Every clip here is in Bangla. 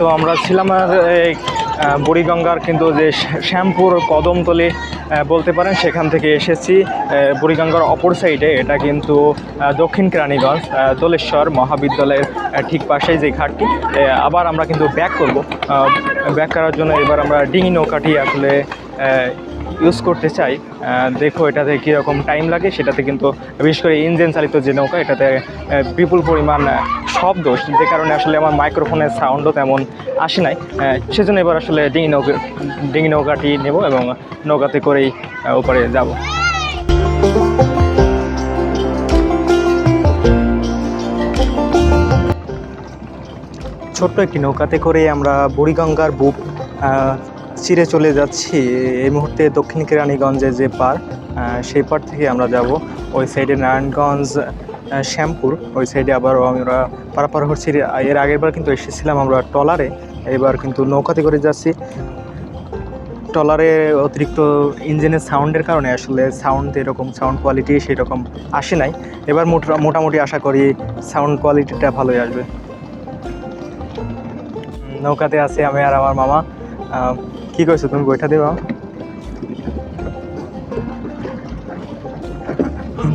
তো আমরা ছিলাম এই বুড়িগঙ্গার কিন্তু যে শ্যামপুর কদমতলি বলতে পারেন, সেখান থেকে এসেছি বুড়িগঙ্গার অপর সাইডে। এটা কিন্তু দক্ষিণ কেরানীগঞ্জ দোলেশ্বর মহাবিদ্যালয়ের ঠিক পাশেই যে ঘাটটি। আবার আমরা কিন্তু ব্যাক করব। ব্যাক করার জন্য এবার আমরা ডিঙি নৌকাটি আসলে ইউজ করতে চাই। দেখো এটাতে কীরকম টাইম লাগে। সেটাতে কিন্তু বিশেষ করে ইঞ্জিন চালিত যে নৌকা, এটাতে বিপুল পরিমাণ শব্দ, যে কারণে আসলে আমার মাইক্রোফোনের সাউন্ডও তেমন আসে নাই। সেজন্য এবার আসলে ডিঙি নৌকাটি নেব এবং নৌকাতে করেই ওপারে যাব। ছোট্ট একটি নৌকাতে করে আমরা বুড়িগঙ্গার বুক চিরে চলে যাচ্ছি। এই মুহূর্তে দক্ষিণ কেরানীগঞ্জে যে পার, সেই পার থেকে আমরা যাব ওই সাইডে নারায়ণগঞ্জ শ্যামপুর, ওই সাইডে আবারও আমরা পারাপার হচ্ছি। এর আগেরবার কিন্তু এসেছিলাম আমরা ট্রলারে, এবার কিন্তু নৌকাতে করে যাচ্ছি। ট্রলারে অতিরিক্ত ইঞ্জিনের সাউন্ডের কারণে আসলে এরকম সাউন্ড কোয়ালিটি সেরকম আসে নাই। এবার মোটামুটি আশা করি সাউন্ড কোয়ালিটিটা ভালোই আসবে। নৌকাতে আছি আমি আর আমার মামা। কি করছো তুমি? বইটা দেবা?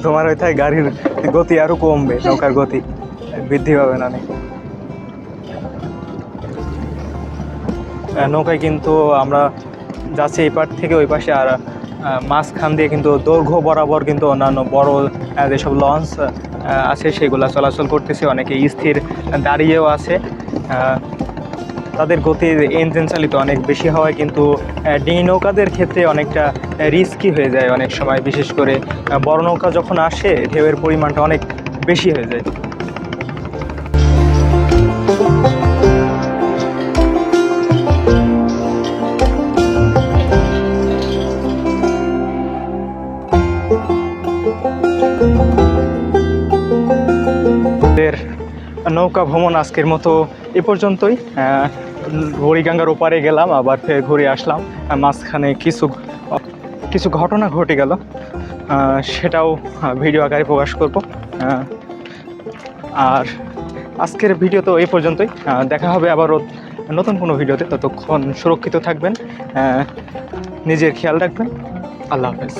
তোমার ওই থাকে গাড়ির গতি আরো কমবে, নৌকার গতি বৃদ্ধি পাবে না। নৌকায় কিন্তু আমরা যাচ্ছি এই পার থেকে ওই পাশে, আর মাঝখান দিয়ে কিন্তু দৈর্ঘ্য বরাবর কিন্তু অন্যান্য বড় যেসব লঞ্চ আছে সেগুলো চলাচল করতেছে। অনেকে স্থির দাঁড়িয়েও আছে। তাদের গতির ইঞ্জিন চালিত অনেক বেশি হওয়ায় কিন্তু ডিঙি নৌকাদের ক্ষেত্রে অনেকটা রিস্কি হয়ে যায় অনেক সময়। বিশেষ করে বড় নৌকা যখন আসে, ঢেউয়ের পরিমাণটা অনেক বেশি হয়ে যায়। নৌকা ভ্রমণ আজকের মতো এ পর্যন্তই। বুড়িগঙ্গার ওপারে গেলাম, আবার ফের ঘুরে আসলাম। মাঝখানে কিছু ঘটনা ঘটে গেল, সেটাও ভিডিও আকারে প্রকাশ করব। আর আজকের ভিডিও তো এই পর্যন্তই। দেখা হবে আবারও নতুন কোনো ভিডিওতে। ততক্ষণ সুরক্ষিত থাকবেন, নিজের খেয়াল রাখবেন। আল্লাহ হাফেজ।